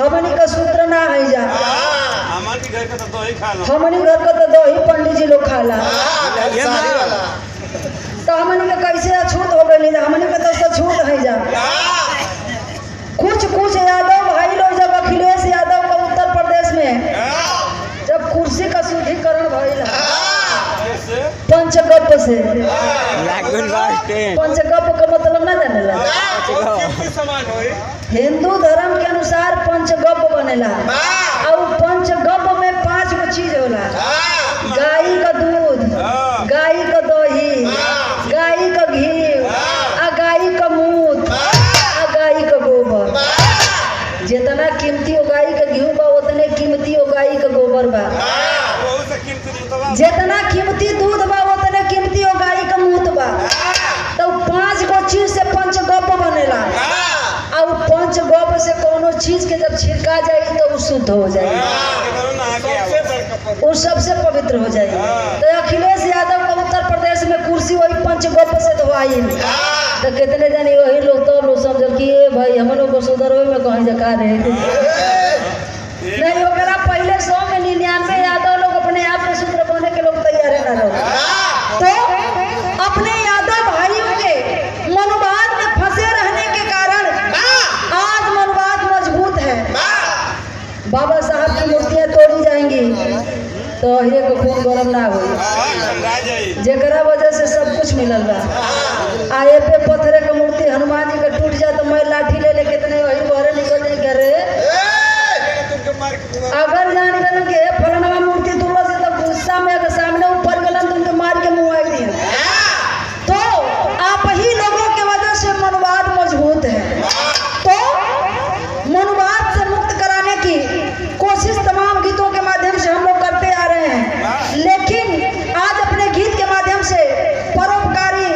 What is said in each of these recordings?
हमनी का सूत्र ना है जा, हमनी घर का तो दही खाला, हमनी घर का तो दही पंडित जी लोग खाला, तो हमनी का कैसे अछूत हो गई? हमनी का तो छूट है जा। कुछ यादव भाई लोग जब अखिलेश यादव का उत्तर प्रदेश में जब कुर्सी का शुद्धिकरण भइल पंचगप से, पंचगप का मतलब ना जानेला, हिंदू धर्म के अनुसार पंचगप बनेला और पंचगप में 5 गो चीज होला। गाय का दूध, गाय का दही, गाय का घी, गाय का मूत, गाय का गोबर। जितना कीमती हो गाय का घी बा उतने कीमती हो गाय का गोबर बा, जितना कीमती दूध बा उतने कीमती हो गाय का मूत बा। तो 5 गो चीज से पंचगप बनेला और पंचगप से कोनो चीज के जब छिड़का जाएगी तो वो शुद्ध हो जाएगी, वो सबसे पवित्र हो जाएगी। तो अखिलेश यादव का उत्तर प्रदेश में कुर्सी वही पंचगप से धोआई, तो कितने जानी वही लोग तो लोग समझल कि ए भाई हम लोग को सुधरवे में कहीं जका रहे नहीं होगा। पहले 100 में 99 यादव लोग अपने आप में सूत्र बने के लोग तैयार है ना लोग। तो अपने यादव भाइयों के मनोवाद में फंसे रहने के कारण आज मनोवाद मजबूत है। बाबा साहब की मूर्तियां तोड़ी जाएंगी तो एक खून गरम ना हो, जेकरा वजह से सब कुछ मिलल बा। आए पे पत्थरे के मूर्ति हनुमान जी का टूट जाए तो मैं लाठी ले ले कितने वही बहरे निकल जाए करे। अगर जान गए के फलनवा मूर्ति तोड़ा से तो गुस्सा में अगर सामने ऊपर गलन तो उनके मार के मुँह आई। तो आप ही लोगों के वजह से मनोवाद मजबूत है। तो मनोवाद से मुक्त कराने की कोशिश तमाम गीतों के माध्यम से हम लोग करते आ रहे हैं, लेकिन आज अपने गीत के माध्यम से परोपकारी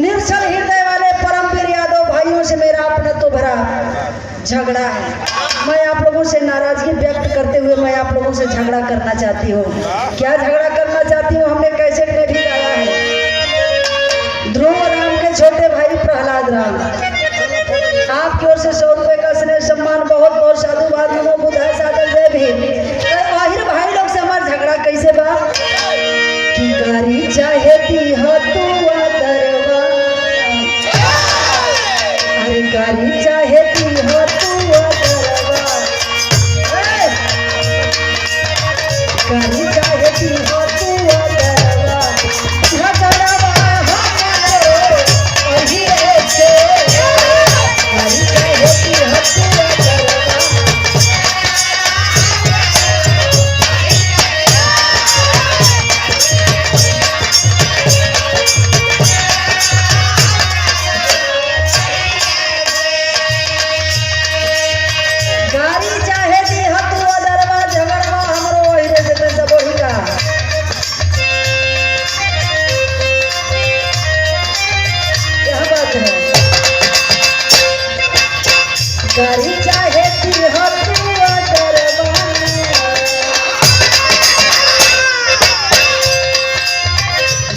निर्छल हृदय वाले परमवीर यादव भाइयों से मेरा अपना तो भरा झगड़ा है। मैं आप लोगों से नाराजगी व्यक्त करते हुए मैं आप लोगों से झगड़ा करना चाहती हूँ। क्या झगड़ा करना चाहती हूँ? हमने कैसेट में भी गाया है। ध्रुव राम के छोटे भाई प्रहलाद राम, आपकी ओर से 100 रुपए का स्नेह सम्मान, बहुत बहुत साधुवाद, नमो बुद्धाय सादर जय भीम। आहिर भाई लोग से हमारा झगड़ा कैसे बा कि गाड़ी चाहेती हो तू दरवा, अरे गाड़ी चाहेती हो तू दरवा, गाड़ी चाहेती हो तू दरवा, झगड़वा हमारे वही ऐसे, गाड़ी चाहेती हो तू दरवा। गाड़ी चाहेती हो तू दरवा,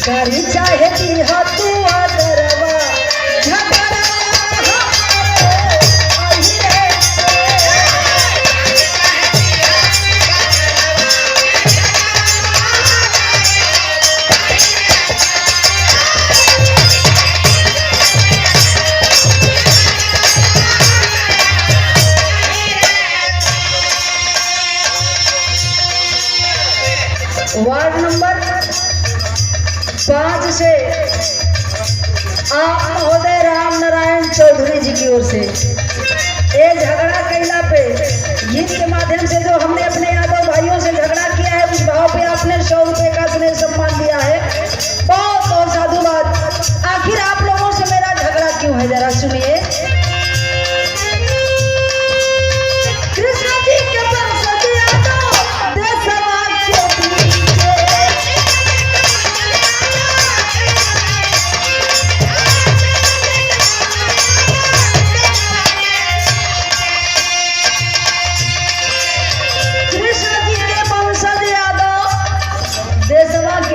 गाड़ी चाहेती हो तू दरवा, झगड़ा वार्ड नंबर 5 से आप महोदय राम नारायण चौधरी जी की ओर से ये झगड़ा कैला पे गीत के माध्यम से जो हमने अपने यादव भाइयों से झगड़ा किया है उस भाव पे आपने 100 रुपए का स्नेह सम्मान दिया है। बहुत बहुत साधुवाद। आखिर आप लोगों से मेरा झगड़ा क्यों है जरा सुनिए। कृष्ण जी के पास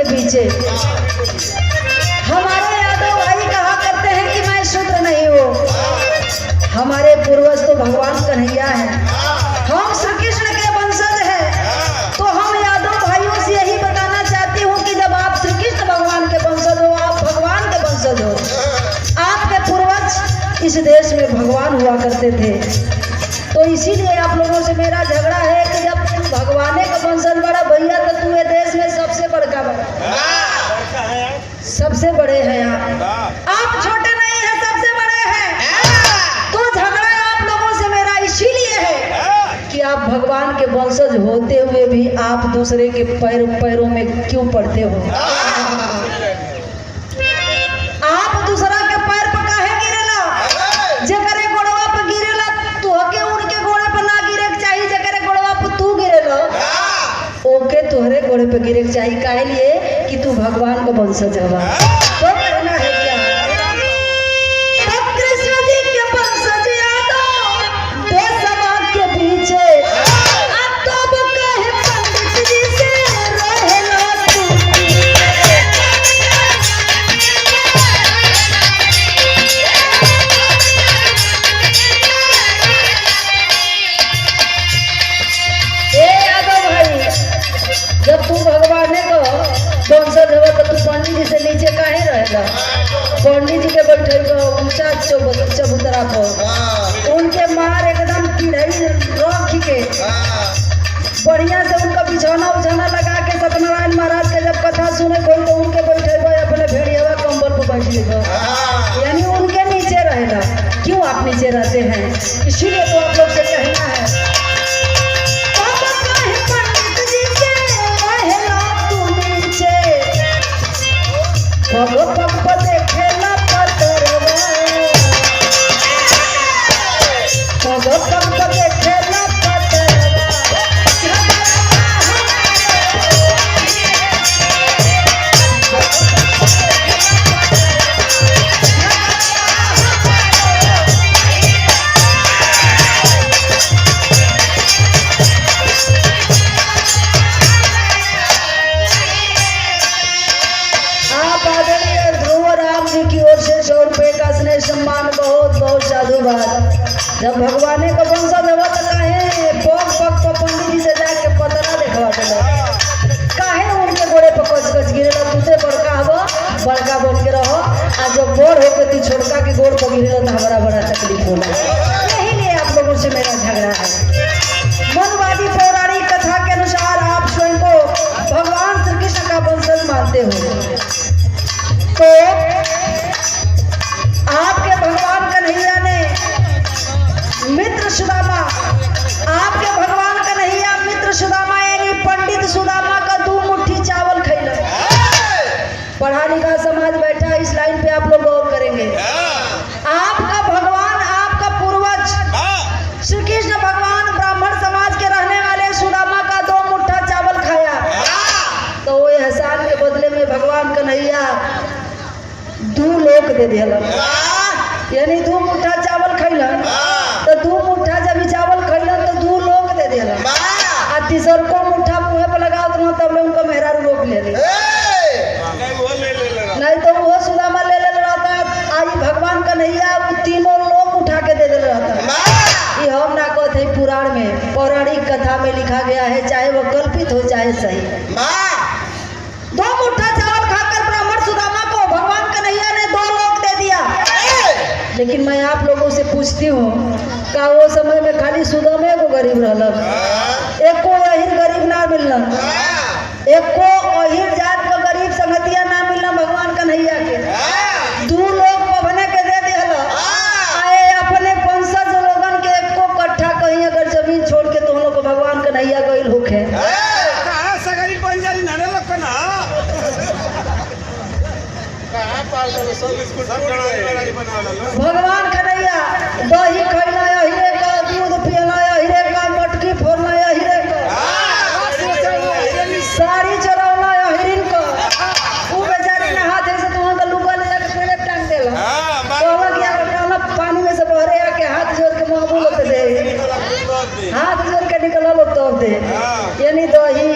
पीछे हमारे यादव भाई कहा करते हैं कि मैं शूद्र नहीं हूँ। हमारे पूर्वज तो भगवान कन्हैया हैं। देश में भगवान हुआ करते थे। तो इसीलिए आप लोगों से मेरा झगड़ा है कि जब तुम भगवाने का वंशज बड़ा भैया तो तू ये देश में सबसे बड़का बड़ा, सबसे बड़े हैं आप छोटे नहीं हैं, सबसे बड़े हैं। तो झगड़ा आप लोगों से मेरा इसीलिए है कि आप भगवान के वंशज होते हुए भी आप दूसरे के पैरों में क्यों पड़ते हो? आप दूसरा के पैर पर काहे गिरेला? जेकरे गोड़वा पर गिरेला तू हके उनके घोड़े पर ना गिरे के चाहिए, जेकरे गोड़वा पर तू गिरेला ओके तोहरे घोड़े पे गिरे के चाहिए। काहे लिए कि तू भगवान का वंशज हवा। तो कहना है क्या? तब कृष्ण जी के वंशज यादव देशवा के पीछे तब कहे पंडित जी से रहेला तू। जब तू भगवान को वंशज हो तो तू पंडित जी से नीचे काहे रहेगा? पंडित जी के बैठे ऊंचा चबूतरा पर उनके मार एकदम पीढ़ी रख के बढ़िया से उनका बिछौना उछौना लगा के सत्यनारायण महाराज के जब कथा सुने कोई तो उनके बैठे अपने भेड़िया कंबल पर बैठ लेगा, यानी उनके नीचे रहेगा। क्यों आप नीचे रहते हैं? इसीलिए तो आप लोग से कहना है भगवान देखेला पतरवा, भगवान देखेला पतरवा। सम्मान बहुत बहुत साधुवाद। जब भगवाने का वंशज हुआ तो काहे पग पग पर पंडित जी से जाके पतरा देखवा देला? काहे उनके गोड़े पर कच कच गिरेला? तुझे बड़का हवा बड़का बन के रहो, आ जब बड़ होकर तू छोटका के गोड़ पर गिरेला तो हमारा बड़ा तकलीफ होला। यही लिए आप लोगों से मेरा झगड़ा है। मनवादी पौराणिक कथा के अनुसार आप स्वयं को भगवान श्री कृष्ण का वंशज मानते हो, तो आपके भगवान कन्हैया ने मित्र सुदामा, आपके भगवान कन्हैया मित्र सुदामा यानी पंडित सुदामा का 2 मुट्ठी चावल खैला। पढ़ा लिखा समाज बैठा है, इस लाइन पे आप लोग गौर करेंगे। आपका भगवान, आपका पूर्वज श्री कृष्ण भगवान ब्राह्मण समाज के रहने वाले सुदामा का 2 मुट्ठा चावल खाया, तो वो एहसान के बदले में भगवान कन्हैया 2 लोक दे दिया, यानी 2 मुट्ठा चावल खैलन तो 2 मुट्ठा जब चावल खैलन तो 2 लोक दे दिया। आ तीसर को मुट्ठा मुँह पर लगा दो तब उनको मेहरारू रोक ले नहीं तो वो सुदामा ले रहता। आई भगवान कन्हैया 3 लोक उठा के दे रहता। ये हम ना कहते पुराण में, पौराणिक कथा में लिखा गया है, चाहे वो कल्पित हो चाहे सही। 2 मुट्ठा चावल खाकर ब्राह्मण सुदामा को भगवान कन्हैया ने 2 लोक दे दिया। लेकिन मैं आप लोगों से पूछती हूँ, का वो समय में खाली सुदामे को गरीब रहल? एको अहिर गरीब ना मिलना, एको अहिर जात का गरीब संगतिया ना मिलना भगवान कन्हैया के। 2 लोग पवने के दे दिया। आए अपने वंशज लोगन के एको कट्ठा कहीं अगर जमीन छोड़ के तुम लोग को भगवान कन्हैया गईल होखे। भगवान कन्हैया दही खैला हीरे का, दूध पियला हीरे का, मटकी फोड़ना हीरे का, साड़ी चढ़ाना हिरिन का। वो बेचारी ने हाथ ऐसे तुम्हारा का लुका ले जाकर पेड़े टांग देला। कहला कि कहला पानी में से बहरे आके हाथ जोड़ के मुंह बोलत दे, हाथ जोड़ के निकला लो तो दे, यानी दही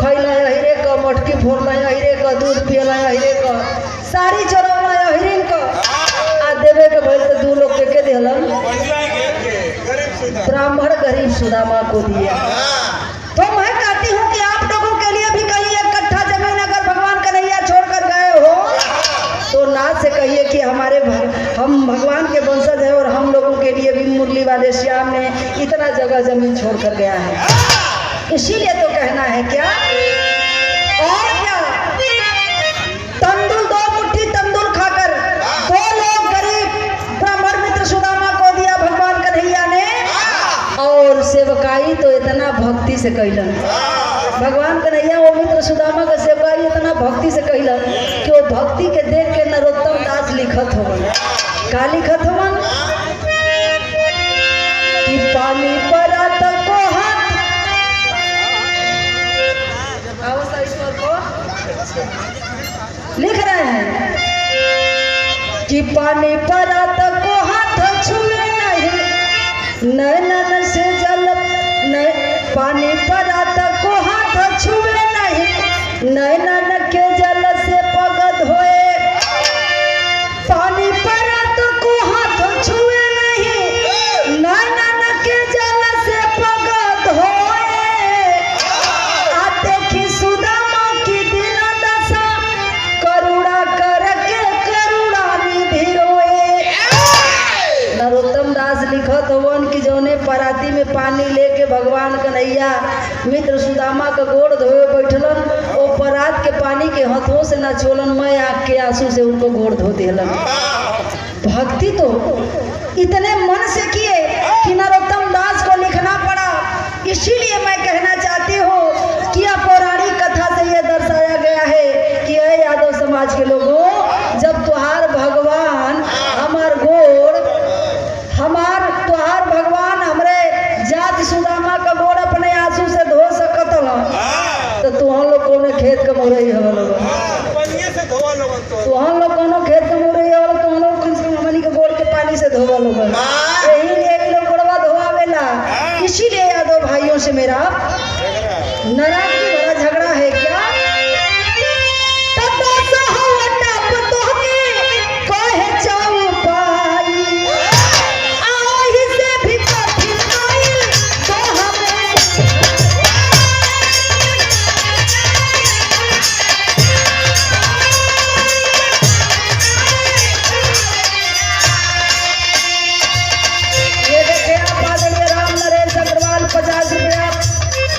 खैला हीरे का, मटकी फोड़ना हीरे का, दूध पियला हीरे का, साड़ी चढ़ाना हिरिन का। आ देवे के भइल तो 2 लोग के देलन, ब्राह्मण गरीब सुदामा को दिया। तो मैं कहती हूँ कि आप लोगों के लिए भी कहीं 1 कट्ठा जमीन अगर भगवान कन्हैया छोड़कर गए हो तो ना से कहिए कि हमारे हम भगवान के वंशज है और हम लोगों के लिए भी मुरली वाले श्याम ने इतना जगह जमीन छोड़ कर गया है। इसीलिए तो कहना है क्या और क्या, तंदुल 2 मुट्ठी तंदुल खाकर 2 लोग गरीब ब्राह्मण मित्र सुदामा को दिया भगवान कन्हैया ने, और सेवकाई तो इतना भक्ति से कैलन। भगवान कन्हैया वो मित्र सुदामा का सेवकाई इतना भक्ति से कैलन कि वो भक्ति के देख के नरोत्तम दास लिखत होवन। का लिखत होवन कि पानी परात को हाथ लिख रहे हैं कि पानी परात को हाथ छुए नहीं, नैनन से जल पानी परात को हाथ छुए नहीं, नैनन के जल से पगद होए। पानी परात को हाथ छुए नहीं, नैनन के जल से पगद होए। आते की सुदामा की दिन दशा, करुणा करके करुणा निधि रोए। नरोत्तम दास लिखत होवन कि जौने पराती में पानी लेके भगवान कन्हैया मित्र सुदामा का गोड़ धोए बैठलन, ओ परात के पानी के हाथों से न छोलन, मैं आँख के आंसू से उनको गोड़ धो देलन। भक्ति तो इतने मन से किए कि नरोत्तम दास को लिखना पड़ा। इसीलिए मैं कहना चाहती हूँ कि यह पौराणिक कथा से यह दर्शाया गया है कि अरे यादव समाज के लोगों, जब तुहार भगवान हमार गोड़ तुहार भगवान हमरे जाति सुदामा का गोड़ अपने आंसू से धो सकत तो तुहन लोग कौन खेत के मुरई हो लोग, तुहन लोग कौन खेत के मुरई हो, तुहन लोग कम से कम हमनी के गोड़ के पानी से धोवा लोग। यही लिए लोग गोड़वा धोवावेला। इसीलिए यादव भाइयों से मेरा नाराजगी भरा झगड़ा है क्या,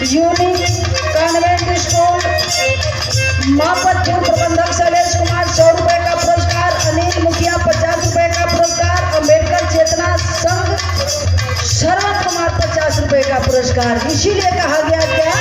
यूनिक कॉन्वेंट स्कूल मापतपुर प्रबंधक शैलेश कुमार 100 रुपए का पुरस्कार, अनिल मुखिया 50 रुपए का पुरस्कार, अम्बेडकर चेतना संघ शरवण कुमार 50 रुपए का पुरस्कार। इसीलिए कहा गया क्या,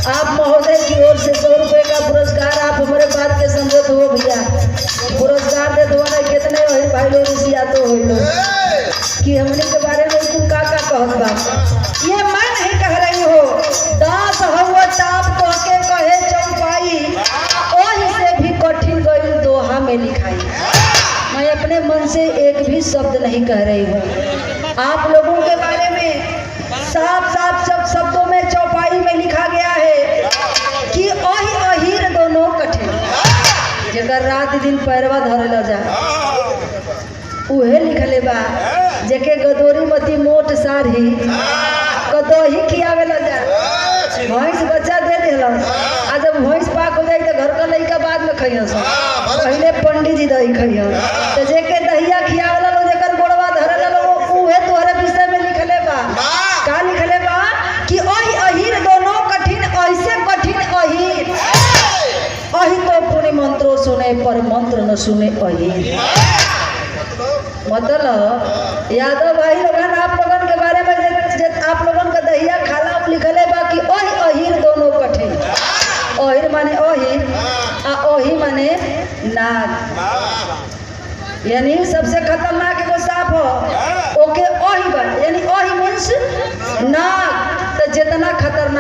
आप महोदय की ओर से 100 रुपए का पुरस्कार। आप हमारे बात के समझत हो भैया, पुरस्कार दे दो ना। कितने भाई लोग रुसिया तो हो लोग कि हमने के बारे में तुम का कहत बा, ये मैं नहीं कह रही हो। दास हवा ताप को के कहे चौपाई, ओही से भी कठिन गई दोहा में लिखाई। मैं अपने मन से एक भी शब्द नहीं कह रही हूँ। आप लोगों के बारे में साफ साफ सब शब्दों में चौपाई में लिखा गया है कि ओही अहीर दोनों कठिन, जगर रात दिन पैरवा धरे ल जा उहे लिखले बा, जेके गदोरी मती मोट सारी कदोही खियावे ल जा। भैंस बच्चा दे देला, आ जब भैंस पाक हो जाए तो घर का लड़का बाद में खइया सब, पहले पंडित जी दही खइया। तो जेके दहिया खियावे लो, जेकर गोड़वा धरे लो, उहे तोहरे विषय में लिखले बा। का लिखले बा कि ओही अहीर दोनों कठिन, ऐसे कठिन अहीर, अही तो पुण्य मंत्रों सुने पर मंत्र न सुने अहीर। मतलब यादव भाई लोगन, आप लोगन के बारे में आप लोगन का दहिया खाला लिखले बा कि ओही अहीर दोनों कठिन। अहीर माने अहीर, आ ओही माने नाग।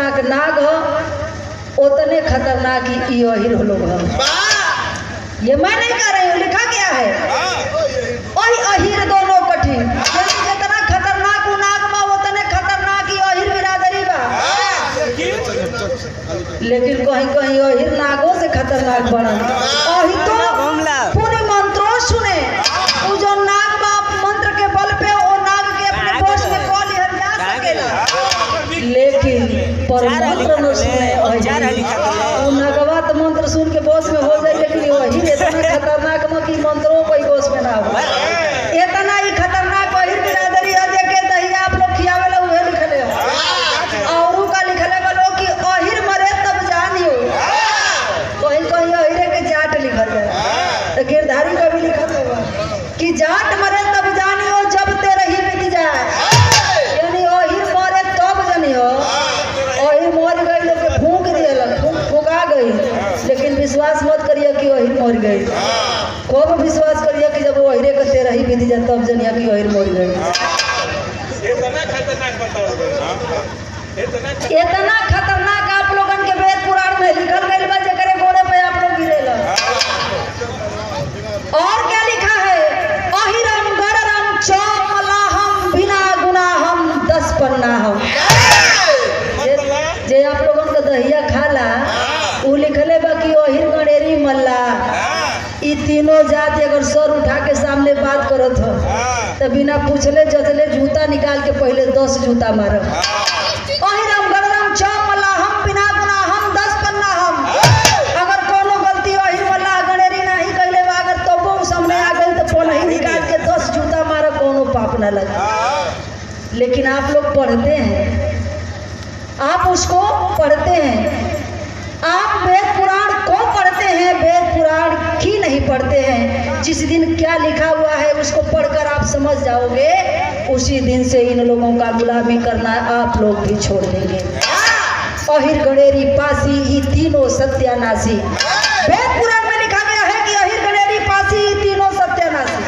खतरनाक नाग हो उतने खतरनाक ही अहिर लोग हो। ये मैं नहीं कह रही हूँ, लिखा गया है और अहिर दोनों कठिन। जितना खतरनाक उ नाग बा उतने खतरनाक ही अहिर बिरादरी बा। लेकिन कहीं कहीं अहिर नागों से खतरनाक बना। अहि तो पूरी मंत्रों सुने, वो जो नाग बाप मंत्र के बल पे वो नाग के अपने बोझ में कॉल लिहल जा सकेला, लेकिन पर मंत्र न सुने वो नागवा तो मंत्र सुन के बोझ में हो जाए, लेकिन वही इतना खतरनाक म कि मंत्रों कोई बोझ में ना हो। इतना ही खतरनाक अहिर बिरादरी है देखे दहिया आप लोग खियावेला उहे लिखले हो और का लिखले वालो कि अहिर मरे तब जानियो। कहीं कहीं अहिरे के जाट लिखल है, तो गिरधारी का भी लिखल होगा कि जाट मरे तब जानियो जब तेरे ही बीत जाए। यानी अहिर मरे तब जानियो। अहिर मर गई लोग फूंक दिया, फूंका गई, लेकिन विश्वास मत करिए कि अहिर मर गई। खूब विश्वास करिए कि जब वो अहिरे के तेरे ही बीत जाए तब जानिए कि अहिर मर गई। इतना खतरनाक आप लोगन के वेद पुराण में लिखल गइल बा जेकरे गोड़े पे आप लोग गिरेला। और क्या लिखा है? अहिरम गररम चौमलाहम बिना गुनाहम 10 पन्ना हम। जे आप लोगन का दहिया खाला उ लिखले बा कि अहिर गणेरी मल्ला ई तीनों जाति अगर सर उठा के सामने बात करत हो तो बिना पूछले जचले जूता निकाल के पहले 10 जूता मारब। अहिरम गररम चौमलाहम बिना गुनाहम 10 पन्ना हम। अगर कोनो गलती अहिर वाला गणेरी नहीं कइले बा अगर तबो सामने आ गई तो पलही निकाल के 10 जूता मारब, कोनो पाप ना लगे। लेकिन आप लोग पढ़ते हैं, आप उसको पढ़ते हैं, आप वेद पुराण को पढ़ते हैं, वेद पुराण की नहीं पढ़ते हैं। जिस दिन क्या लिखा हुआ है उसको पढ़कर आप समझ जाओगे, उसी दिन से इन लोगों का गुलामी करना आप लोग भी छोड़ देंगे। अहिर गणेरी पासी ही तीनों सत्यानाशी। वेद पुराण में लिखा गया है कि अहिर गणेरी पासी ही तीनों सत्यानाशी।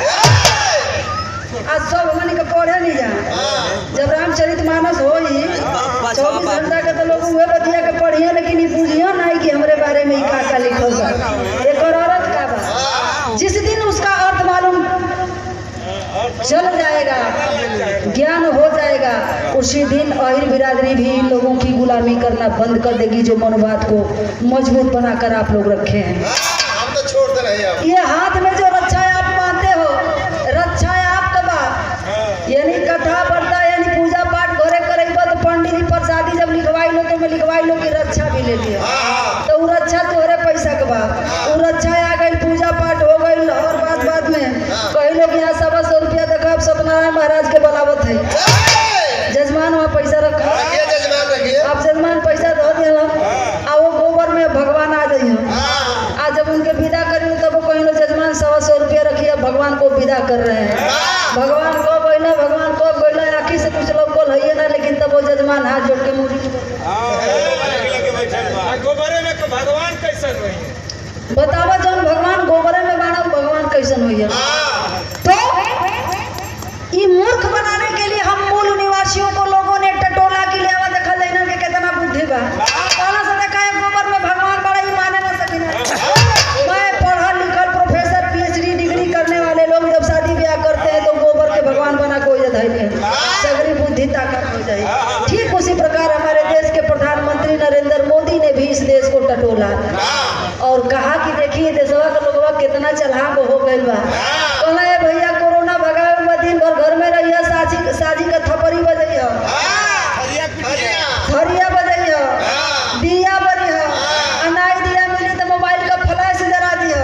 आज सब हमने का पढ़े नहीं जाए। जब रामचरितमानस हो ही 24 घंटा के तो लोग उहे बतिया के पढ़िए, लेकिन ये बुझियो नहीं कि हमारे बारे में का का लिखल बा। एक औरत का बा, जिस दिन उसका अर्थ मालूम चल जाएगा, ज्ञान हो जाएगा, उसी दिन अहिर बिरादरी भी इन लोगों की गुलामी करना बंद कर देगी जो मनोवाद को मजबूत बनाकर आप लोग रखे हैं। हम तो छोड़ दे रहे हैं। ये हाथ में जो रक्षा आप मानते हो, रक्षा आपका बा, यानी कथा वार्ता यानी पूजा पाठ घरे करेगा तो पंडित जी प्रसादी जब लिखवाई लो तो मैं लिखवाई लो कि रक्षा भी ले लिया, तो वो रक्षा तोहरे पैसा के बा। वो रक्षा आ गई, पूजा पाठ हो गई, और बाद में कई लोग यहाँ 100 रुपया देखा सत्यनारायण महाराज के बलावत है। जजमान वहाँ पैसा रखा, आप जजमान पैसा धो दिया आ वो गोबर में भगवान आ जाइए। आज जब उनके विदा करी तब वो कहीं जजमान 100 रुपया रखिए, भगवान को विदा कर रहे हैं। भगवान को बोला, भगवान को बोला, आखिर से कुछ लोग बोल है ना, लेकिन तब वो जजमान हाथ जोड़ के मुड़ी भगवान कैसन हुई बतावा, जब भगवान गोबरे में बाना भगवान कैसन हुई है। तो ये मूर्ख बनाने के लिए हम मूल निवासियों को लोगों ने टटोला के लिए आवा देखा लेना के कितना बुद्धि बा। काला से देखा है गोबर में भगवान बड़ा ही माने ना सकिना। मैं पढ़ा लिखल प्रोफेसर पीएचडी डिग्री करने वाले लोग जब शादी ब्याह करते हैं तो गोबर के भगवान बना कोई धैर्य सगरी बुद्धि ताकत हो जाए। ठीक उसी प्रकार हमारे देश के प्रधानमंत्री नरेंद्र मोदी ने भी इस देश को टटोला और कहा कि देखिए देशवा के लोगवा कितना चलाक हो गई बा। कहना है भैया कोरोना भगावे में दिन भर घर में रहिए, साजी का थपरी बजइया, थरिया बजइया, दिया बरिया, अनाज दिया मिली तो मोबाइल का फ्लैश जरा दिया।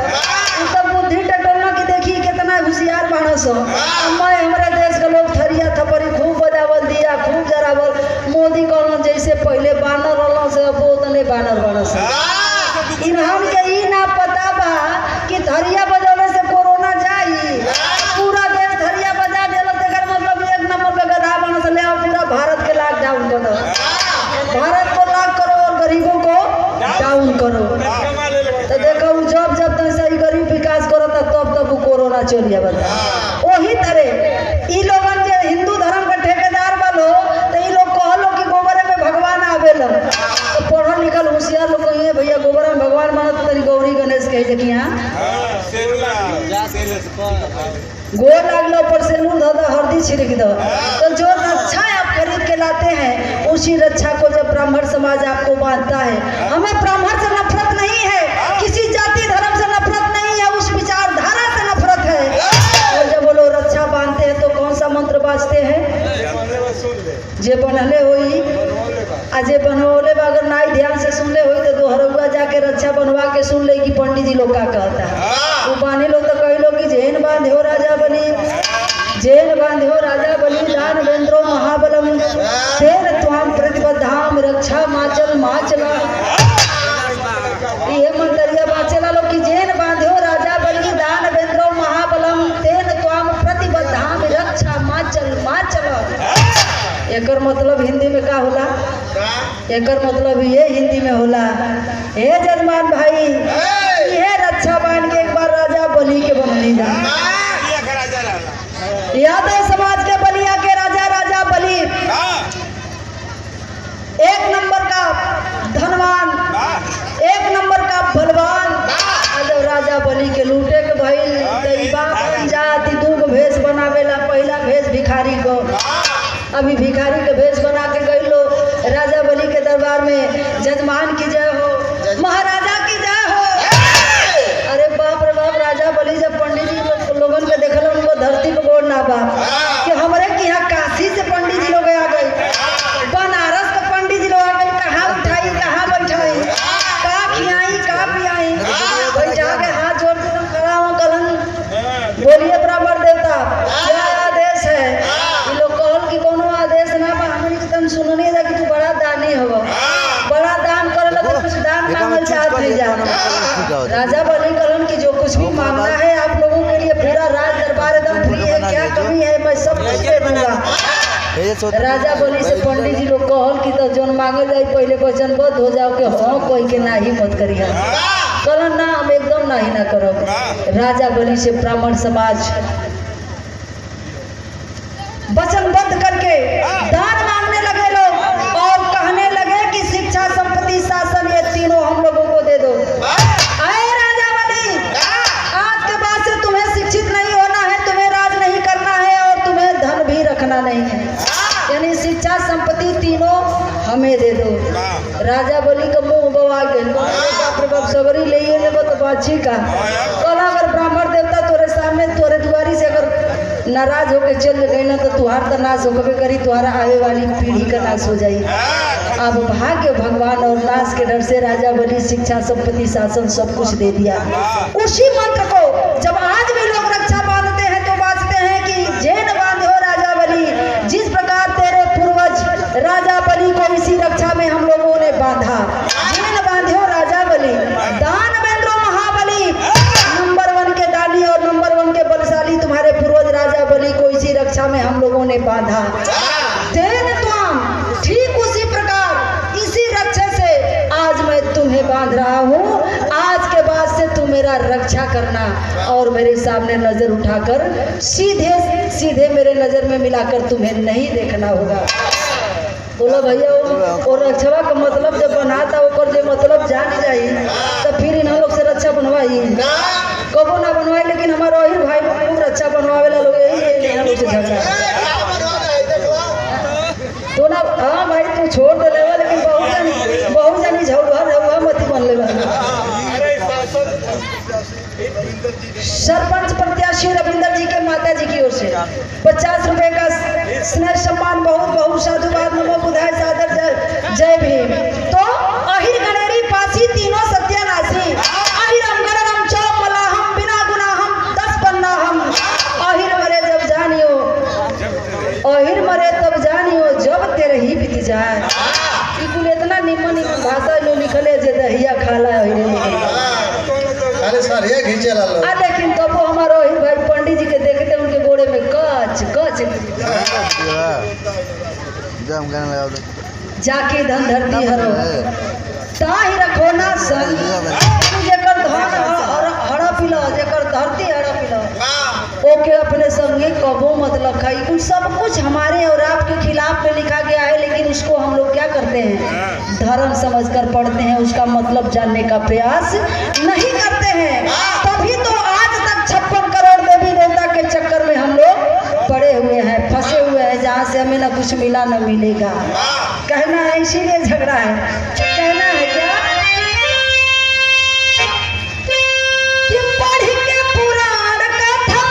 सब बुद्धि टटोलना की देखी कितना होशियार मानस हो। मैं हमारे देश के लोग थरिया थपरी खूब बजावल, दिया खूब जरावल। मोदी कहना जैसे पहले बानर रहना से अब उतने बानर बनस। इन्हन के ई ना पता बा कि थरिया बजाने से कोरोना जाई। पूरा देश थरिया बजा देला, तेकर मतलब 1 नंबर का गधा बनस ले आओ, पूरा भारत के लॉकडाउन कर दो। भारत को लॉक करो और गरीबों को डाउन करो। तो देखो जब तक सही गरीब विकास करो तब वो कोरोना चल जाए। वही तरह ई लोगन जे हिंदू धर्म के ठेकेदार वालो तो ई लोग कहलो कि गोबरे में भगवान आवेला। छिड़क दो। तो जो रक्षा आप खरीद के लाते हैं उसी रक्षा को जब ब्राह्मण समाज आपको बांधता है, हमें ब्राह्मण से नफरत नहीं है, किसी जाति धर्म से नफरत नहीं है, उस विचारधारा से नफरत है। और जब वो लोग रक्षा बांधते हैं तो कौन सा मंत्र बाजते हैं? जे बनले होई आ जे बनवले बा, अगर नाई ध्यान से सुन ले होई तो दोहरउआ जाके रक्षा बनवा के सुन ले कि पंडित जी लोग का कहता है। वो बानी लोग तो कही लोग कि जैन बांधे हो राजा बनी, जैन बांधे हो राजा बनी, दान वेंद्रो महाबलम तेन त्वाम प्रतिबद्धाम रक्षा माचल माचला। ये मंतरिया बाचला लोग कि जैन बांधे हो राजा बनी, दान वेंद्रो महाबलम तेन त्वाम प्रतिबद्धाम रक्षा माचल माचला। एकर मतलब हिंदी में का होला? एकर मतलब ये हिंदी में होला, हे जजमान भाई, ये रक्षा बांध के एक बार राजा बलि के बनली जा। यादव समाज के बलिया के राजा, राजा बलि एक नंबर का धनवान, एक नंबर का बलवान। जब राजा बलि के लूटे के भइल जाति दूगो भेष बनावेला। पहला भेष भिखारी को, अभी भिखारी के भेष बना के गई लो राजा बलि के दरबार में, जजमान की जय हो, महाराजा की जय हो। अरे बाप रे बाप, राजा बलि जब पंडित जी लोगन के देखल उनको धरती पे गोड़ ना बा कि हमारे के यहाँ काशी से पंडित जी लोग आ गए, बनारस के पंडित जी लोग आ गए, कहाँ उठाई कहाँ बैठाई, का खियाई का पियाई, बैठा के हाथ जोड़ के तुम खड़ा हो कलन, बोलिए ब्राह्मण देवता क्या आदेश है? ये लोग कहल कि कोनो आदेश ना बा, हमनी के तन सुननी है कि तू बड़ा दानी हो, बड़ा दान करे लगे, कुछ दान मांगल चाहत नहीं जा। राजा बलि कहलन कि जो कुछ भी मांगना है आप लोगों के लिए पूरा राज दरबार एकदम फ्री है, क्या कमी है मैं सब कुछ दे दूंगा। राजा बलि से पंडित जी लोग कहल कि तो जोन मांगे जाए पहले वचनबद्ध हो जाओ कि हाँ कोई के ना ही मत करिए। कहलन ना, हम एकदम ना ही ना करो। राजा बलि से ब्राह्मण समाज वचनबद्ध करके दान मांगने लगे लोग और कहने लगे कि शिक्षा संपत्ति शासन ये तीनों हम लोगों को दे दो। आए राजा बलि, आज के बाद से तुम्हें शिक्षित नहीं होना है, तुम्हें राज नहीं करना है और तुम्हें धन भी रखना नहीं है, यानी शिक्षा संपत्ति तीनों हमें दे दो। राजा बलि का मुंह बवा गए, बाप रे बाप सगरी ले तो बाची का कला। अगर ब्राह्मण देवता तोरे सामने तोरे दुआरी से अगर नाराज होकर चल गई ना तो तुहार तो नाश होकर करी, तुम्हारा आने वाली पीढ़ी का नाश हो जाए। अब भाग्य भगवान और नाश के डर से राजा बलि शिक्षा संपत्ति शासन सब कुछ दे दिया। उसी मंत्र को जब आज भी लोग रक्षा बांधते हैं तो बांधते हैं कि जैन बांधे हो राजा बलि, जिस प्रकार तेरे पूर्वज राजा बलि को इसी रक्षा में हम लोगों ने बांधा। जैन बांधे हो राजा बलि, दान वेंद्रो महाबली, नंबर 1 के दानी और नंबर 1 के बलशाली तुम्हारे पूर्वज राजा बलि को इसी रक्षा में हम लोगों ने बांधा। तेन त्वाम, ठीक उसी प्रकार इसी रक्षा से आज मैं तुम्हें बांध रहा हूँ। आज के बाद से तुम मेरा रक्षा करना और मेरे सामने नजर उठाकर सीधे सीधे मेरे नजर में मिलाकर तुम्हें नहीं देखना होगा। बोलो भैया, वो रक्षवा का मतलब जब बनाता ओकर जो मतलब जान जाई तो फिर इन लोग से रक्षा बनवाई कबो ना बनवाई। लेकिन हमारा वही भाई खूब रक्षा बनवावेला लोग, यही लोग से झगड़ा तो ना। हाँ भाई तू छोड़ दे लेवा, लेकिन बहुत जानी झगड़ा मती बन ले। सरपंच प्रत्याशी रविंदर जी के माता जी की ओर से 50 रुपए का स्नेह सम्मान, बहुत बहुत साधुवाद, नमो बुधाय सादर जय भीम। तो अहिर गणेरी पासी तीनों सत्यानाशी, अहिरम गणरम चौक मलाहम बिना गुनाहम 10 पन्नाहम। अहिर मरे जब जानियो, अहिर मरे तब जानियो जब तेरे ही बीत जाए। बिल्कुल इतना निमन भाषा जो लिखले जे दहिया खाला सर ये घिंचे ला लो। लेकिन तब वो हमारा वही भाई पंडित जी के देखते उनके गोड़े में कच कच जाके धन धरती हरो ताही रखो ना सन। जेकर धन हड़प लो, जेकर धरती हड़प लो, ओके अपने संगे कबो मत लखाई। उन सब कुछ हमारे और आपके खिलाफ में लिखा गया है, लेकिन उसको हम लोग क्या करते हैं, धर्म समझकर पढ़ते हैं, उसका मतलब जानने का प्रयास नहीं करते हैं। तभी तो आज तक 56 करोड़ देवी देवता के चक्कर में हम लोग पड़े हुए हैं। में ना कुछ मिला न मिलेगा। कहना है इसीलिए झगड़ा है। कहना है क्या कि पढ़ के पुराण कथा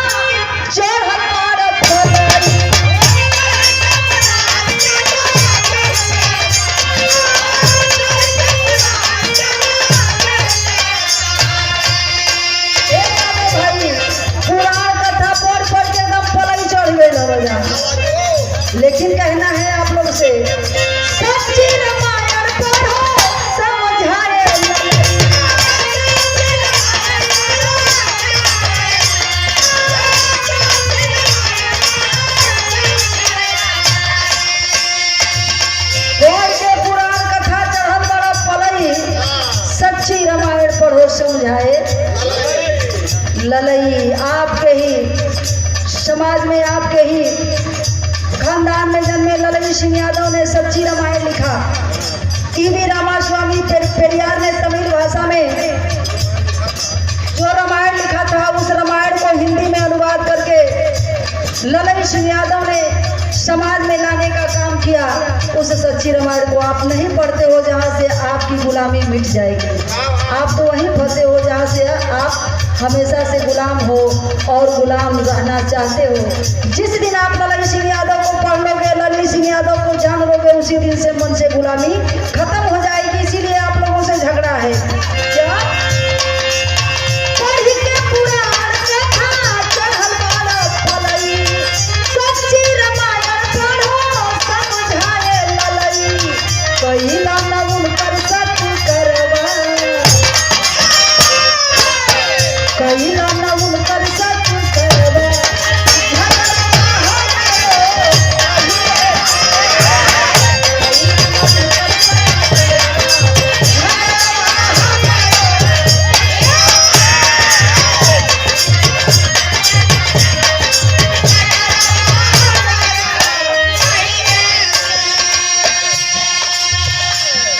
चढ़ल मार फलई। लेकिन कहना है आप लोग से, सच्ची रामायण पढ़ो समझाए के पुराण कथा चढ़ल बड़ा पलई। सच्ची रामायण पढ़ो समझाए ललई। आपके ही समाज में, आपके ही खानदान में जन्मे ललई सिंह यादव ने सच्ची रामायण लिखा। टीवी रामास्वामी पेरियार ने तमिल भाषा में जो रामायण लिखा था, उस रामायण को हिंदी में अनुवाद करके ललई सिंह यादव ने समाज में लाने का काम किया। उस सच्ची रामायण को आप नहीं पढ़ते हो जहाँ से आपकी गुलामी मिट जाएगी। आप तो वहीं फंसे हो जहाँ से आप हमेशा से गुलाम हो और गुलाम रहना चाहते हो। जिस दिन आप ललई सिंह यादव को पढ़ लोगे, ललई सिंह यादव को जान लोगे, उसी दिन से मन से गुलामी खत्म हो जाएगी। इसीलिए आप लोगों से झगड़ा है। क्या पढ़ के पुराण कथा चढ़ल मार फलई। सच्ची रामायण पढ़ो समझाए ललई। कहिला न उनकर सत्य करवा, कहिला न उनकर सत्य करवा।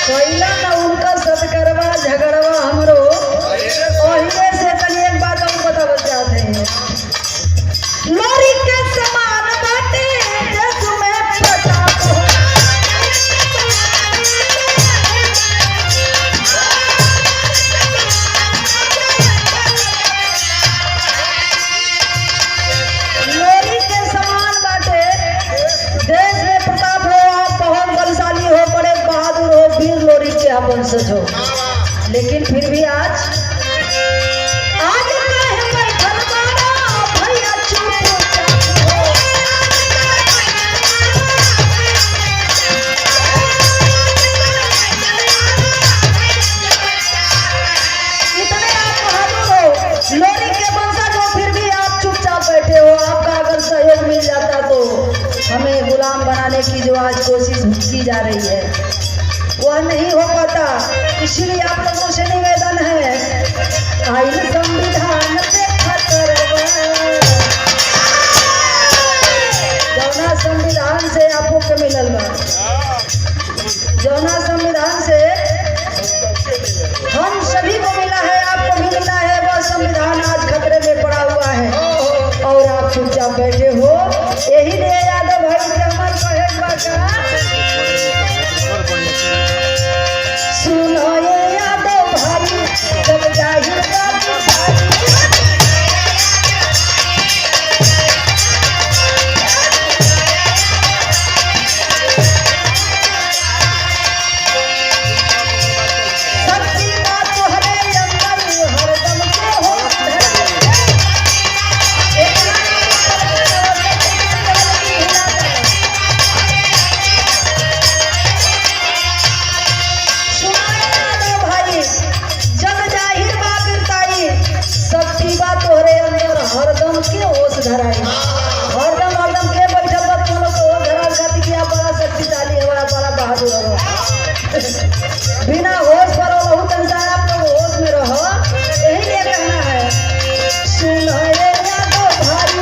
कहिला न उनका सत्करवा झगड़वा हमरो। और से तनी एक बात हम बतावल चाहते हैं। लोरी के समान बाटे देश में प्रताप हो। लोरी के समान बाटे देश में प्रताप हो। आप बहुत बलशाली हो, बड़े बहादुर हो, वीर लोरी के आप वंशज हो। लेकिन फिर भी आज काहे बैठल बाड़ा भैया चुपचाप हो। इतने आप बहादुर हो, लोरी के वंशज हो, फिर भी आप चुपचाप बैठे हो। आपका अगर सहयोग मिल जाता तो हमें गुलाम बनाने की जो आज कोशिश की जा रही है वह नहीं हो पाता। इसलिए आप लोगों से निवेदन है, आइल संविधान पे खतरवा। जौना संविधान से आपको के मिलल बा, जौना संविधान से हम सभी को मिला है, आपको भी मिला है, वह संविधान आज खतरे में पड़ा हुआ है और आप चुपचाप बैठे हो। यही लिए यादव भाई से हमारे सुनो ये यादव भाई, जब जाहिर बाबू भाई। सच्ची बात तोहरे अंदर हरदम के हो। हरदम के होश धराई, हरदम हरदम के बैठल बा तुम लोग होश धरा खाती कि आप बड़ा शक्तिशाली है, बड़ा बहादुर है। बिना होश पर बहुत इंसान आप लोग होश में रहो। यही लिए कहना है, सुन रे यादव भाई,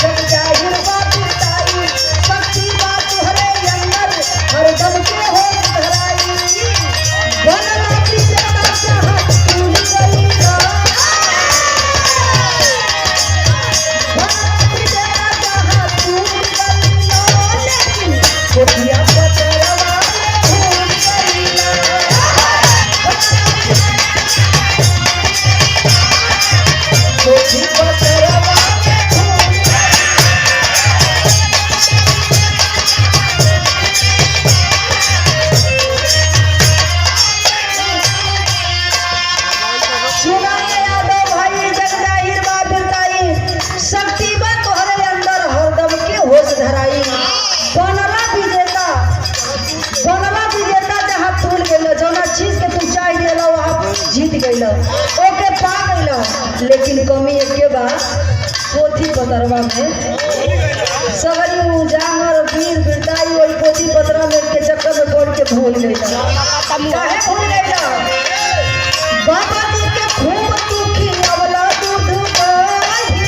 जब जाहिर बात ताई, सच्ची बात तुहरे अंदर हरदम के होश धराई। बनला विजेता चाहत तूली गई का, बनला विजेता चाहत तूली गई का, लेकिन गइल ओके पा गइल, लेकिन कमी एके बा पोथी पतरवा में सगरी उजागर वीर बिरताई वही पोथी पतरा में के चक्कर में पड़ के भूल गइल। काहे भूल गइल? बाबा जी के खूब दुखी अवला दूध दही,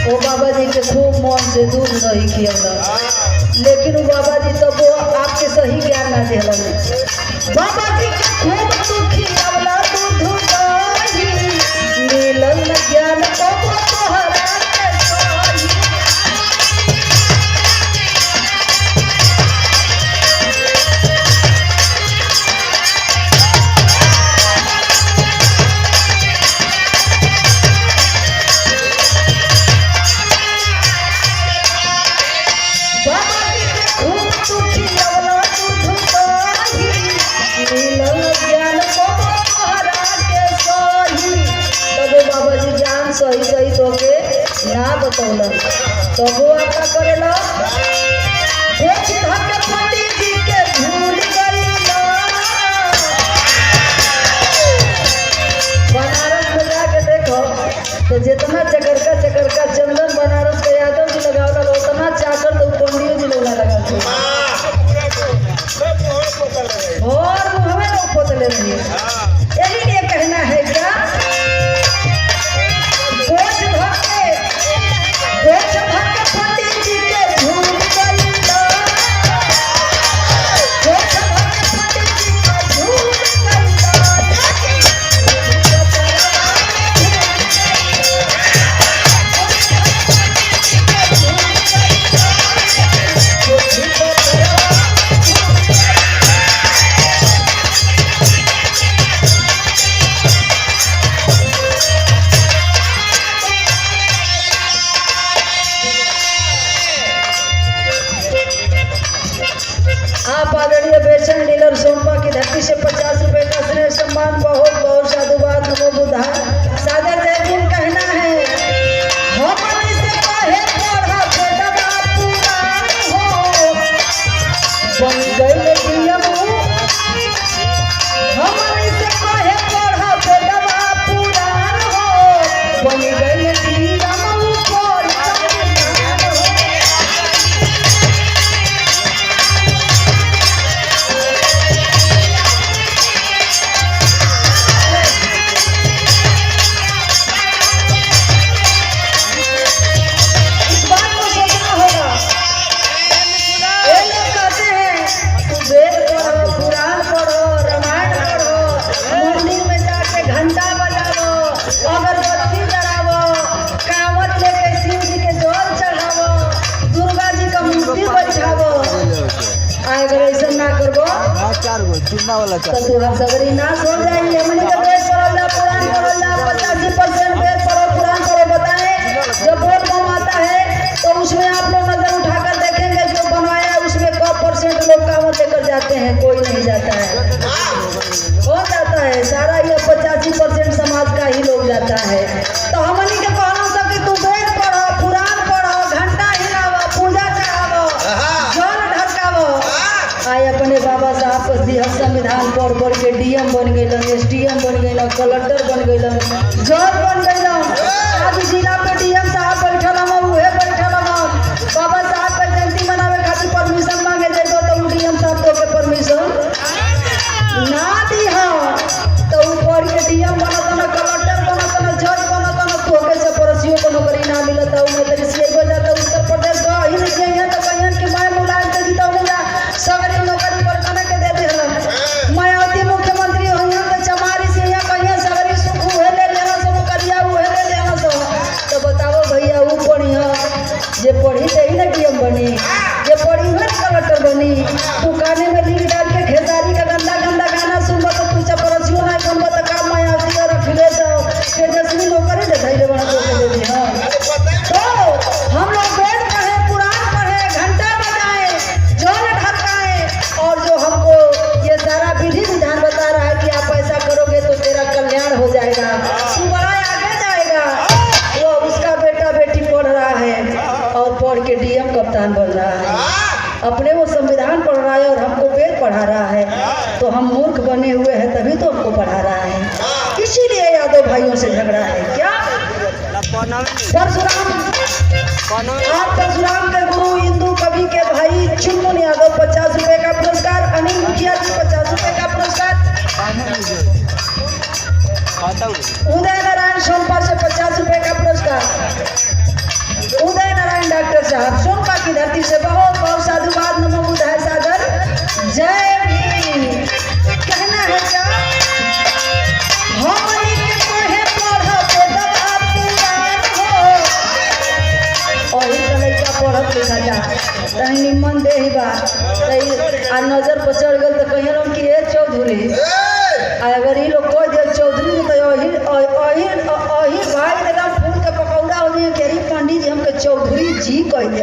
ओ बाबा जी के खूब मन से दूध दही खियला, लेकिन वो बाबा जी तब वो आपके सही ज्ञान ना दिलन। बाबा जी के खूब दुखी अवला दूध दही, मिलन ज्ञान तब तोहरा के सही। सही सही तो के ना बतौलन, तो वो आपका करेला कुछ धक पंडित जी के भूल गइला। बनारस में जाके देखो तो जितना चकरका चंदन बनारस के यादव जी लगावल उतना चाकर तो पंडित जी लोग लगा और हमें लोग पोतले रहिए। यही लिए कहना है क्या पंडित जी के भूल गइला, पंडित जी के भूल आप आदरणीय बेचन डीलर सोमपा की धरती से 50 रुपए का स्नेह सम्मान बहुत बहुत साधुवाद नमो बुद्धा सादर जय गुण कहना है। हमनी से कहे पढ़ा बेटा पुराण हो बन गइल नियम, हमनी से कहे पढ़ा बेटा पुराण हो बन गइल नियम। अगर ऐसा ना करबो तो तुहार सगरी नाश हो जाएंगे। हमने के वेद पढ़ल जा, पुराण पढ़ल जा, 85% वेद पढ़ो, पुराण पढ़ो। बताएं जब वोट कम आता है तो उसमें आप लोग नजर उठाकर देखेंगे जो बनवाया उसमें कब % लोग कामत लेकर जाते हैं, कोई नहीं जाता है। कौन जाता है? सारा ये 85% समाज का ही लोग जाता है। तो हमनी के कहना सब कि तू वेद पढ़ो, पुराण पढ़ो, घंटा हिलावो, पूजा चढ़ावो, जल ढकावो। आए अपने बाबा साहब को दिया संविधान पढ़ पढ़ के DM बन गए, SDM बन गए, कलेक्टर बन गए, जज बन गए। आज जिला पे DM साहब बैठल हम उहे बैठल हम बाबा साहब के जयंती मनावे खातिर परमिशन मांगे जाइबो तो DM साहब तो के परमिशन ना दिहा तो ऊपर के DM बनत ना, कलेक्टर बनत ना, जज बनत ना, तो के से परसियो को नौकरी ना मिलत। उन्हें तेरी सीएगो जाता उत्तर प्रदेश का ही नहीं है तो कहियन कि मैं मुलायम से जीताऊं जा सगरी नौकरी पर कने के दे देहलन। मैं अति मुख्यमंत्री होइया तो चमारी से यहाँ कहिया सगरी सुख हुए ले लेना सो नौकरिया हुए ले लेना सो। तो बताओ भैया वो पढ़िया जे पढ़ी ते ही ना DM बनी, जे पढ़ी ना कलेक्टर बनी। तू गाने में लिख डाल के खेसारी का गंदा गंदा गाना सुनबो तो तू चपरसियो ना बनबो तो काम मैं आती और फिरे तो तेजस्वी नौकरी दे दे बना तो दे दी। हां तो हम लोग वेद पढ़े, पुराण पढ़े, घंटा बजाए, जल ढकाए और जो हमको ये सारा विधि विधान बता रहा है कि आप ऐसा करोगे तो तेरा कल्याण हो जाएगा, तू बड़ा आगे जाएगा। वो उसका बेटा बेटी पढ़ रहा है और पढ़ के DM कप्तान बन रहा है। अपने वो संविधान पढ़ रहा है और हमको वेद पढ़ा रहा है। तो हम मूर्ख बने हुए हैं तो तभी तो हमको पढ़ा रहा है, इसीलिए यादव भाइयों से झगड़ा है। क्या परशुराम, आप परशुराम के गुरु हिंदू कवि के भाई चुनमुन यादव 50 रुपए का पुरस्कार, अनिल मुखिया जी 50 रुपए का पुरस्कार, उदय नारायण सोनपा से 50 रुपए का पुरस्कार, उदय नारायण डॉक्टर साहब सोनपा की धरती से बहुत बहुत साधुवाद। नमो बुद्धाय सागर, जय भीम। कहना है क्या, हमनी के पढ़े पढ़ते दबा पुराण हो, और ही लड़का पढ़त लिखा जा तही निमन दे ही बा आ नजर पर चढ़ गल तो कहिए कि ए चौधरी, अगर ये लोग कोई दे चौधरी तो अही भाई एकदम फूल के पकौड़ा हो जाए केरी पंडित जी हमके चौधरी जी कह दे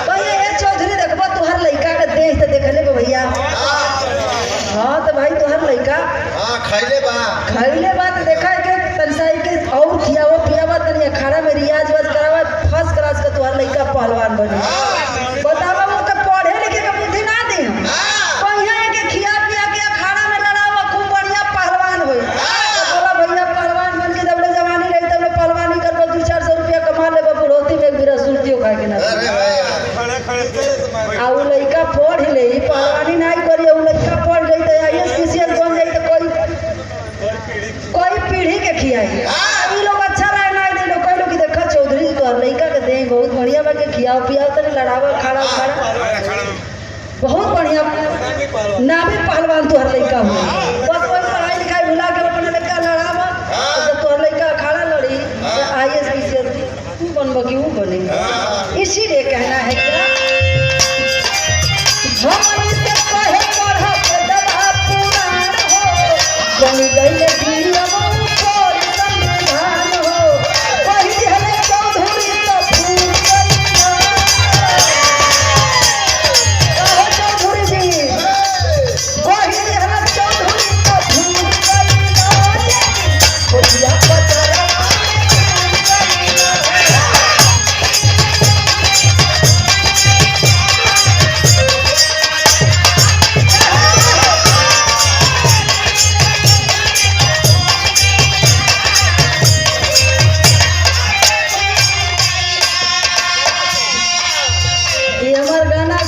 कहिए ए चौधरी देखबो तुहर लड़का के देख तो देखले बा भैया। हाँ तो भाई तुहर लड़का खैले बा तो देखा के तनसाई के और खियावो पियावा तनी अखाड़ा में रियाज वाज करावा, फर्स्ट क्लास का तुहर लड़का पहलवान बने। बतावा मुके पढ़े लिखे के बुद्धि ना दे, कहिया के खिया पिया के अखाड़ा में लड़ावा खूब बढ़िया पहलवान होई। बोला भैया पहलवान बन के जब जवानी रही तब पहलवानी करबो 200-400 रुपया कमा लेबो, बुढ़ौती में बिरा सुरतियो खा के ना आ उ लड़का पढ़ ले पहलवानी नहीं करी, उ लड़का पढ़ गई तो आईएएस पीसीएस बन जाई तो कोई पीढ़ी के खियाई। ई लोग अच्छा रहे ना दे लोग, कोई लोग देखा चौधरी तो लड़का के दे बहुत बढ़िया बा के खियाओ पियाओ तनी लड़ावा खाड़ा बहुत बढ़िया नामी पहलवान तुहर लड़का हो। बस कोई पढ़ाई लिखाई भुला के अपने लड़का लड़ावा, जब तुहर लड़का अखाड़ा लड़ी आईएएस पीसीएस तू बनबो कि वो बने। इसीलिए कहना है क्या, हमनी से पढ़े पढ़ते दबा पुराण हो, बन गइले दिलवा ऊपर संविधान हो, कही दिहले चौधरी तो फूल गइला। कहो चौधरी जी, कही दिहले चौधरी तो फूल गइला, कोरिया पतरा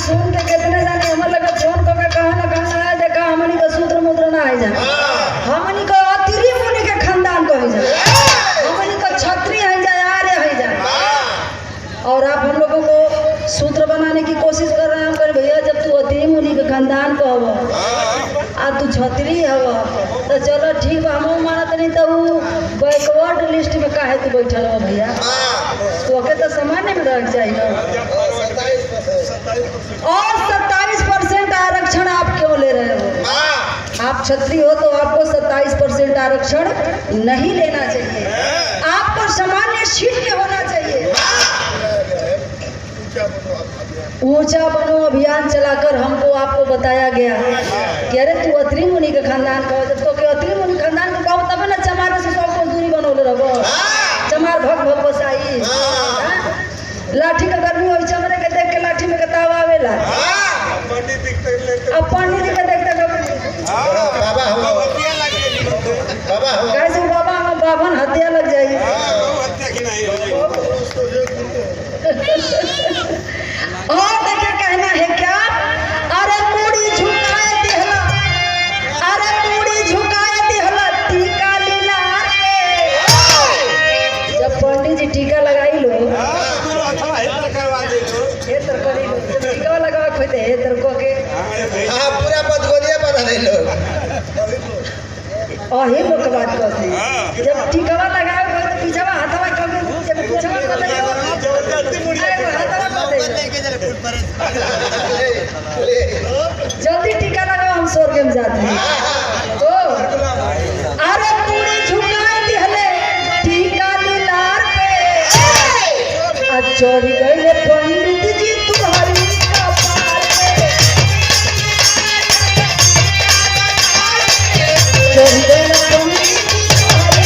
सुन के कितने जाने हमर लगे फोन करके कहा ना है देखा हमनी का सूत्र मुद्र ना है जा, हमनी का अतिरी मुनि के खानदान कहे जा, हमनी का क्षत्रिय है जा, आर्य है जा। और आप हम लोगों को सूत्र बनाने की कोशिश कर रहे हैं। हम कहे भैया जब तू अतिरी मुनि के खानदान को हव आ तू क्षत्रिय हव तो चलो ठीक बा, हम मानत नहीं तो बैकवर्ड लिस्ट में काहे तू बैठल हो भैया, तो ओके तो सामान्य में रह जाए ना। और 27% आरक्षण आप क्यों ले रहे हो? आप क्षत्रिय हो तो आपको 27% आरक्षण नहीं लेना चाहिए, आपको सामान्य सीट पे होना चाहिए। ऊंचा बनो अभियान चलाकर हमको आपको बताया गया कि अरे तू अत्रि मुनि के खानदान का, जब तो के अत्रि मुनि खानदान के कहो तब ना चमार से 100 दूरी बनौले रहो, चमार भग बसाई लाठी का गर्मी हो चमरे के देख के लाठी में कताव आवेला, अब पंडित के देखते बाबा हो कैसे बाबा हम बाभन हत्या लग जाएगी। और देखिए कहना है क्या, अरे मूड़ी झुकाए दिहला, अरे मूड़ी झुकाए दिहला टीका लीला के। जब पंडित जी टीका लगाई लो हे तर करी लो, जब टीका लगा खोते हे तर को के हां पूरा बदगोलिया बना दे लो। और हे लोग बात करते हैं जब टीका लगाए तो पीछवा हाथवा कभी जब पीछवा कर ले जल्दी टीका लगाओ, हम स्वर्ग में जाते हैं। तो अरे पूरी झुकाए दिहले टीका लीलार पे, चोरी गए पंडित जी तुम्हारी कपार पे, चोरी गए पंडित जी तुम्हारी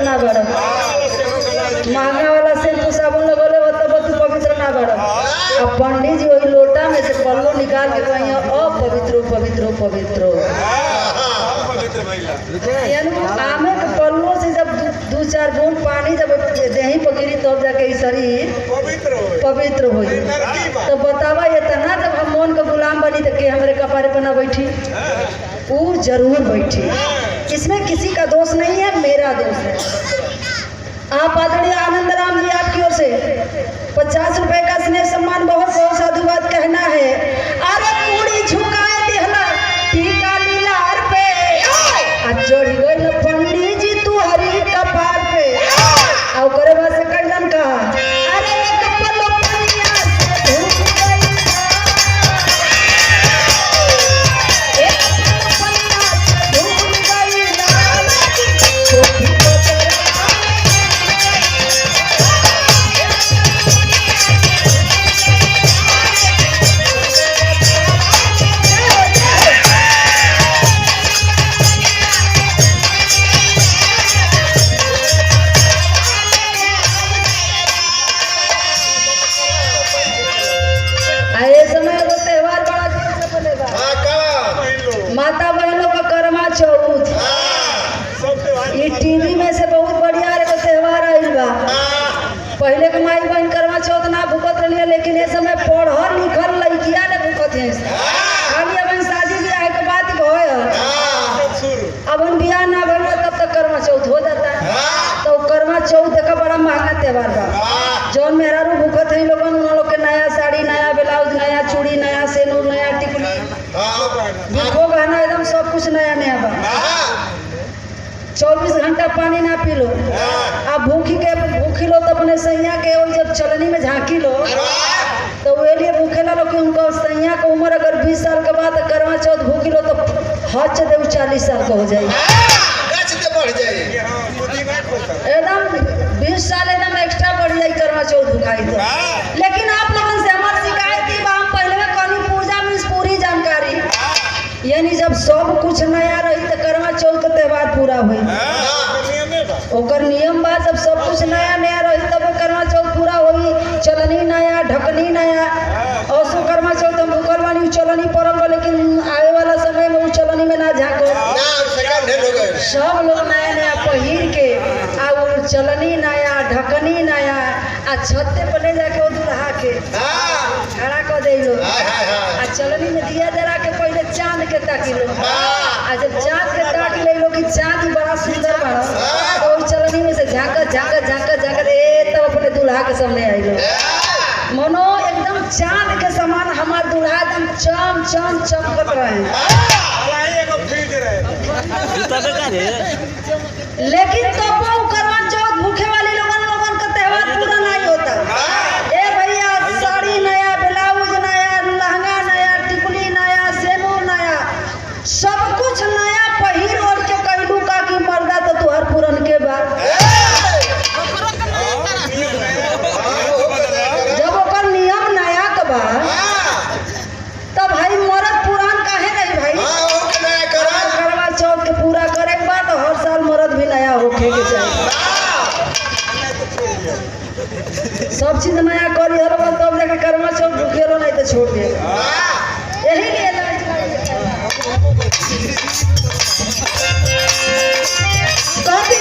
ना बड़ा, महंगा वाला शैम्पू साबुन लगोले हो तब तू पवित्र ना बड़ा। अब पंडित जी वही लोटा में से पल्लो निकाल के कहीं अपवित्र पवित्र पवित्र, यानी आमे के पल्लो से जब दो चार बूंद पानी जब देही पगिरी तब जाके ई शरीर पवित्र होई। तो बतावा ये तना जब हम मन के गुलाम बनी तो के हमरे कपारे पर ना बैठी, वो जरूर बैठी। इसमें किसी का दोष नहीं है, मेरा दोष है। आप आदरणीय आनंद राम जी आपकी ओर से 50 रुपए का स्नेह सम्मान बहुत बहुत साधुवाद कहना है। अरे पूरी झुकाए दिहला टीका लीलार पे, चढ़ गई पंडित जी तू हरी कपार पे। और करे बाद से कैलन कहा, अरे एक पलो पनिया से धूप गई, एक पलो पनिया से धूप गई छोटी को माता बहनों का कर्मा चौथ। ये टीवी में से बहुत बढ़िया एगो त्योहार आइल बा। पहले के माई बहन कर्मा चौथ ना भूखत रही, लेकिन ये समय पढ़ल लिखल लड़किया ने भूखत है। खाली अपन शादी ब्याह के बात भय, अपन ब्याह ना भइल तब तक कर्मा चौथ हो जाता है। तो कर्मा चौथ देखा बड़ा महंगा त्योहार बा। जौन मेहरारू भूखत है लोगन, उन लोग के नया साड़ी, नया ब्लाउज, नया चूड़ी, नया सेनूर, नया टिकुली, भूखो गहना एकदम सब कुछ नया नया बा। 24 घंटा पानी ना पी लो, आप भूखी लो तो अपने सैया के जब चलनी में झांकी लो तो वे लिए भूखेला लो कि उनको सैया की उम्र अगर 20 साल के बाद करवा चौथ भूखी लो तो हज दे 40 साल का हो जाएगी, एकदम 20 साल एकदम एक्स्ट्रा बढ़ जाए करवा चौथ भूखाई तो। लेकिन आप लोगों से हमारी शिकायत की हम पहले में कली पूजा में पूरी जानकारी, यानी जब सब कुछ नया रही तो करवा चौथ का त्योहार पूरा हुई। ओकर नियम बा, जब सब कुछ नया नया रही तब करवा चौथ पूरा हुई। चलनी नया, ढकनी नया, और सो करवा चौथ हम भूखल बानी चलनी पड़ल, लेकिन आए वाला समय में वो चलनी में ना झाँको, सब लोग नया नया पहिर के और चलनी नया, ढकनी नया, आ छत्ते पर ले जाके वो दूल्हा के खड़ा कर दे लो, आ चलनी में दिया जरा के पहले चांद के ताकी लो, आ जब चांद के ताक ले लो कि चांद बड़ा सुंदर बड़ा, तो चलनी में से झाँकत झाँकत झाँकत झाँकत तब अपने दूल्हा के सामने आई लो। मनो एकदम चांद के समान हमार दूल्हा एकदम चम चम चमकत रहे। लेकिन तो करवा चौथ भूखे वाले लोगन का त्योहार पूरा नहीं होता। ए भैया, साड़ी नया, ब्लाउज नया, लहंगा नया, टिकुली नया, सेनूर नया, सब कुछ नया पहिर ओढ़ के कहलू का कि मर्दा तो तुहर पूरन के बाद जब ओकर नियम नया के बाद तब भाई मर्द पुरान काहे नहीं भाई, करवा चौथ के पूरा करे के बाद हर साल मर्द भी नया होके के चाहिए। सब चीज नया करी हर बार तब जाके करवा चौथ भूखे लो, नहीं तो छोड़ दे। यही लिए कभी